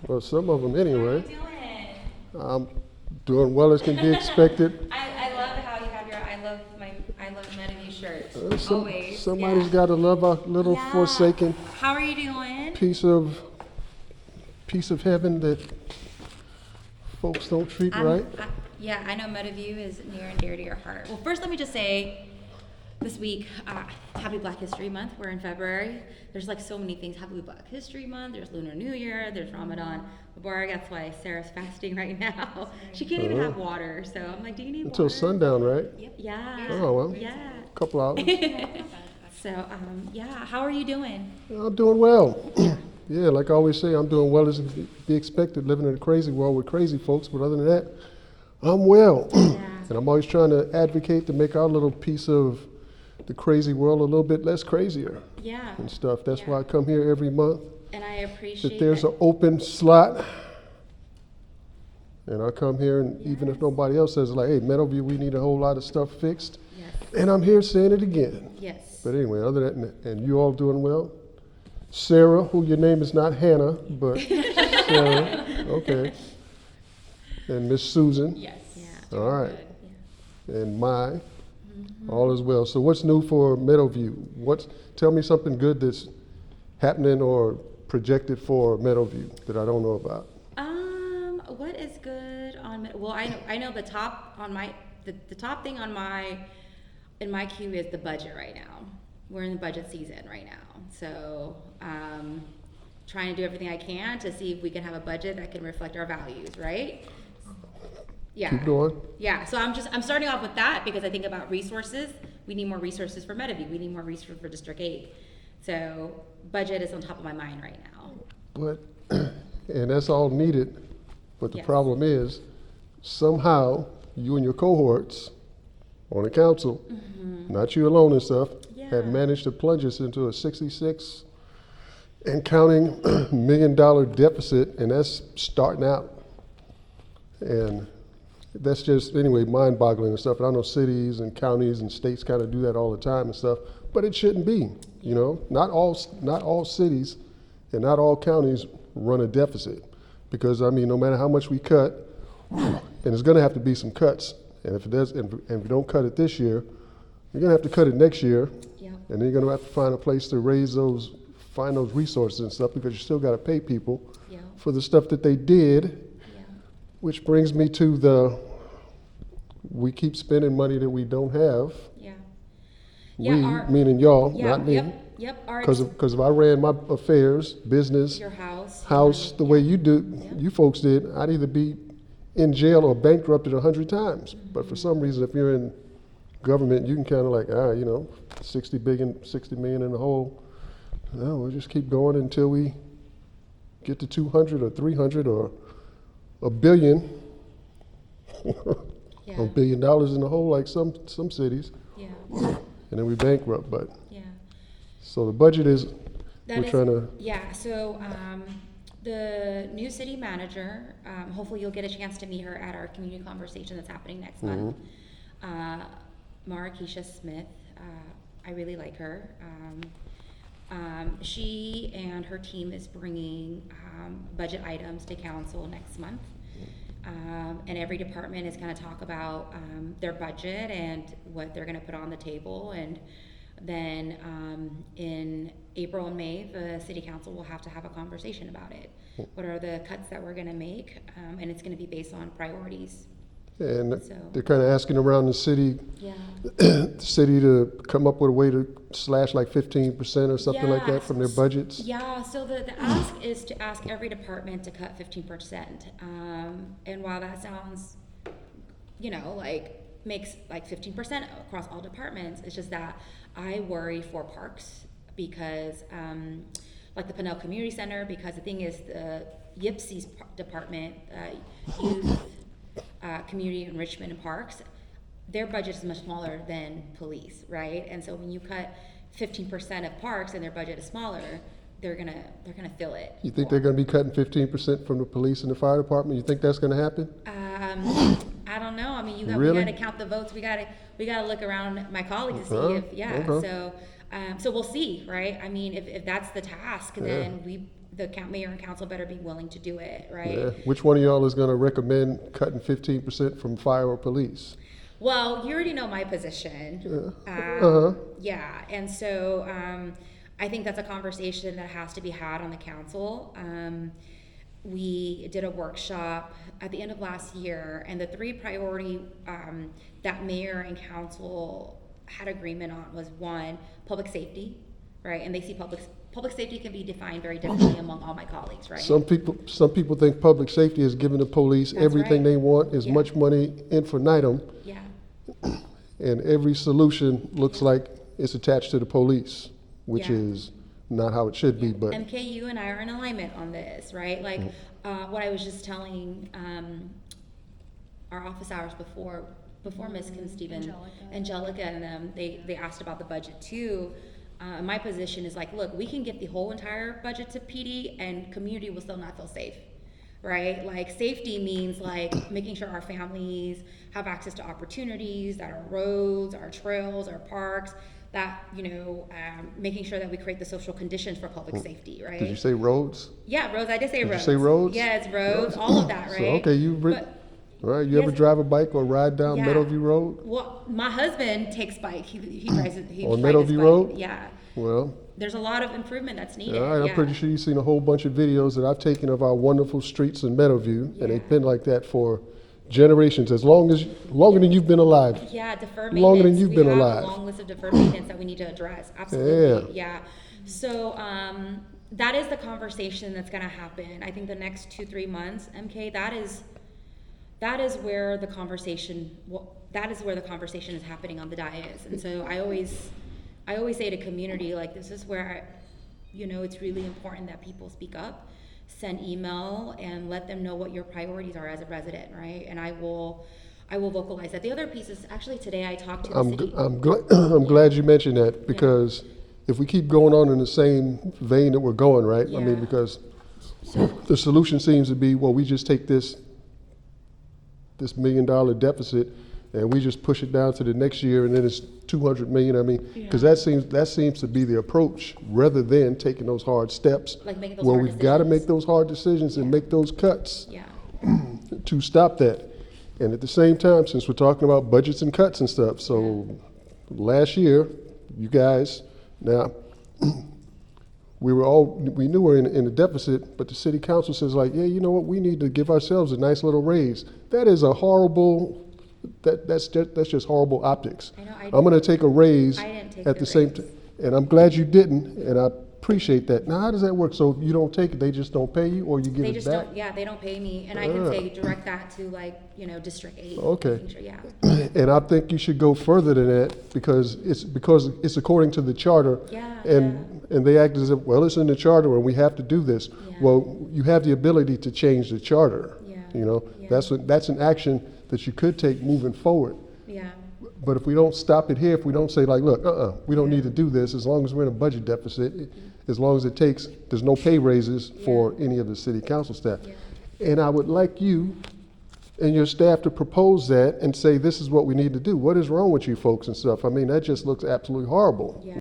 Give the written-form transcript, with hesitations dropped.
Well, some of them anyway. How you doing? I'm doing well as can be expected. I love how you have your I love Meadowview shirt. Some, Always. somebody's Yeah. got to love a little Yeah. forsaken How are you doing? piece of heaven that folks don't treat right. Yeah, I know Meadowview is near and dear to your heart. Well, first let me just say, this week, Happy Black History Month. We're in February. There's like so many things. Happy Black History Month. There's Lunar New Year. There's Ramadan Mubarak. That's why Sarah's fasting right now. She can't even have water. So I'm like, do you need Until water? sundown, right? Yep. Yeah. Oh, well. Yeah. Couple hours. So, yeah. How are you doing? I'm doing well. Yeah, like I always say, I'm doing well as can be expected, living in a crazy world with crazy folks. But other than that, I'm well. Yeah. And I'm always trying to advocate to make our little piece of the crazy world a little bit less crazier Yeah. and stuff. That's Yeah. why I come here every month. And I appreciate That there's that. an open slot. And I come here, and even if nobody else says, like, hey, Meadowview, we need a whole lot of stuff fixed. Yes. And I'm here saying it again. Yes. But anyway, other than that, and you all doing well? Sarah, who your name is not Hannah, but Sarah, okay. And Miss Susan, Yes. Yeah. all right. Yeah. And Mai, all is well. So what's new for Meadowview? Tell me something good that's happening or projected for Meadowview that I don't know about. What is good on? Well, I know the top on the top thing on in my queue is the budget right now. We're in the budget season right now, so trying to do everything I can to see if we can have a budget that can reflect our values, right? Yeah. Keep going. Yeah, so I'm starting off with that because I think about resources. We need more resources for Meadowview. We need more resources for District 8. So budget is on top of my mind right now. But, and that's all needed, but the Yes. problem is, somehow, you and your cohorts on the council, not you alone and stuff, have Yeah. managed to plunge us into a 66 and counting $1 million deficit, and that's starting out. And that's just, anyway, mind-boggling and stuff. And I know cities and counties and states kind of do that all the time and stuff, but it shouldn't be, you know? Not all cities and not all counties run a deficit. Because, I mean, no matter how much we cut, and there's gonna have to be some cuts, and if it does, and if we don't cut it this year, you're gonna have to cut it next year, Yeah. and then you're gonna have to find a place to find those resources and stuff, because you still gotta pay people Yeah. for the stuff that they did. Yeah. Which brings me to we keep spending money that we don't have. Yeah. We, meaning y'all, Yeah. not me. Yep. Our Because if I ran my affairs, business, your house. house, the way you do, Yeah. you folks did, I'd either be in jail or bankrupted 100 times. But for some reason, if you're in government, you can kind of like, 60 million in the hole. No, we'll just keep going until we get to 200 or 300 or a billion. Yeah. $1 billion in the hole like some cities, Yeah. and then we bankrupt. But Yeah. so the budget is That we're is- trying to. Yeah, so the new city manager, hopefully you'll get a chance to meet her at our community conversation that's happening next month. Mara Keisha Smith, I really like her. She and her team is bringing budget items to council next month. And every department is going to talk about their budget and what they're going to put on the table. And then in April and May, the city council will have to have a conversation about it. What are the cuts that we're going to make? And it's going to be based on priorities. And So- they're kind of asking around the city, Yeah. the city to come up with a way to slash like 15% or something like Yeah, that from their budgets. Yeah, so the ask is to ask every department to cut 15%. And while that sounds, like makes like 15% across all departments, it's just that I worry for parks because, like the Pinnell Community Center, because the thing is the YPC's department, youth, community enrichment and parks, their budget is much smaller than police, right? And so when you cut 15% of parks and their budget is smaller, they're gonna fill it. You think they're going to be cutting 15% from the police and the fire department? You think that's going to happen? I don't know. I mean, Really? we got to count the votes. We got to look around my colleagues to see Uh-huh. if Okay. So we'll see, right? I mean, if that's the task, then mayor and council better be willing to do it, right? Yeah. Which one of y'all is gonna recommend cutting 15% from fire or police? Well, you already know my position. Uh-huh. Yeah, and so I think that's a conversation that has to be had on the council. We did a workshop at the end of last year, and the three priority that mayor and council had agreement on was one, public safety, right? And they see public safety can be defined very differently among all my colleagues, right? Some people think public safety is giving the police That's everything right. they want, as Yeah. much money infinitum, Yeah, and every solution looks like it's attached to the police, which Yeah. is not how it should be, but. MKU and I are in alignment on this, right? Like what I was just telling our office hours before Ms. Kim Stevens, Angelica and them, they asked about the budget too. My position is like, look, we can give the whole entire budget to PD and community will still not feel safe, right? Like safety means like making sure our families have access to opportunities, that our roads, our trails, our parks, that, making sure that we create the social conditions for public safety, right? Did you say roads? Yeah, roads, I did say Did roads. you say roads? Yeah, it's roads, all of that, right? So, okay, But- all right, you ever Yes. drive a bike or ride down Yeah. Meadowview Road? Well, my husband takes bike. He drives it. He On rides his Meadowview bike. Road? Yeah. Well, There's a lot of improvement that's needed. all right, I'm yeah. pretty sure you've seen a whole bunch of videos that I've taken of our wonderful streets in Meadowview, and they've been like that for generations, longer than you've been alive. Yeah, deferred maintenance. Longer than you've been We alive. have a long list of deferred maintenance that we need to address. Absolutely. Yeah. So that is the conversation that's going to happen. I think the next 2-3 months, MK. That is where the conversation. That is where the conversation is happening on the dais. And so I always say to community, like, this is where it's really important that people speak up, send email, and let them know what your priorities are as a resident, right? And I will vocalize that. The other piece is actually today I talked to the city. I'm glad you mentioned that, because if we keep going on in the same vein that we're going, right? I mean, Yeah. because the solution seems to be, well, we just take this $1 million deficit and we just push it down to the next year, and then it's 200 million. I mean, because that seems to be the approach, rather than taking those hard steps, Like making those where hard we've got to decisions. make those hard decisions and make those cuts Yeah. to stop that. And at the same time, since we're talking about budgets and cuts and stuff, so last year, you guys, now, we knew we were in a deficit, but the city council says like, yeah, you know what, we need to give ourselves a nice little raise. That is a horrible, that's just horrible optics. I know, I'm gonna take a raise I didn't take at the the same raise. time. And I'm glad you didn't, and I appreciate that. Now, how does that work? So if you don't take it, they just don't pay you, or you give They it just back? don't. Yeah, they don't pay me, and I can say direct that to District 8. Okay. making sure- yeah. And I think you should go further than that, because it's according to the charter. Yeah, And they act as if, well, it's in the charter and we have to do this. Yeah. Well, you have the ability to change the charter. Yeah. Yeah. That's an action that you could take moving forward. Yeah. But if we don't stop it here, if we don't say like, look, we don't need to do this, as long as we're in a budget deficit, as long as it takes, there's no pay raises for any of the city council staff. Yeah. And I would like you and your staff to propose that and say, this is what we need to do. What is wrong with you folks and stuff? I mean, that just looks absolutely horrible. Yeah.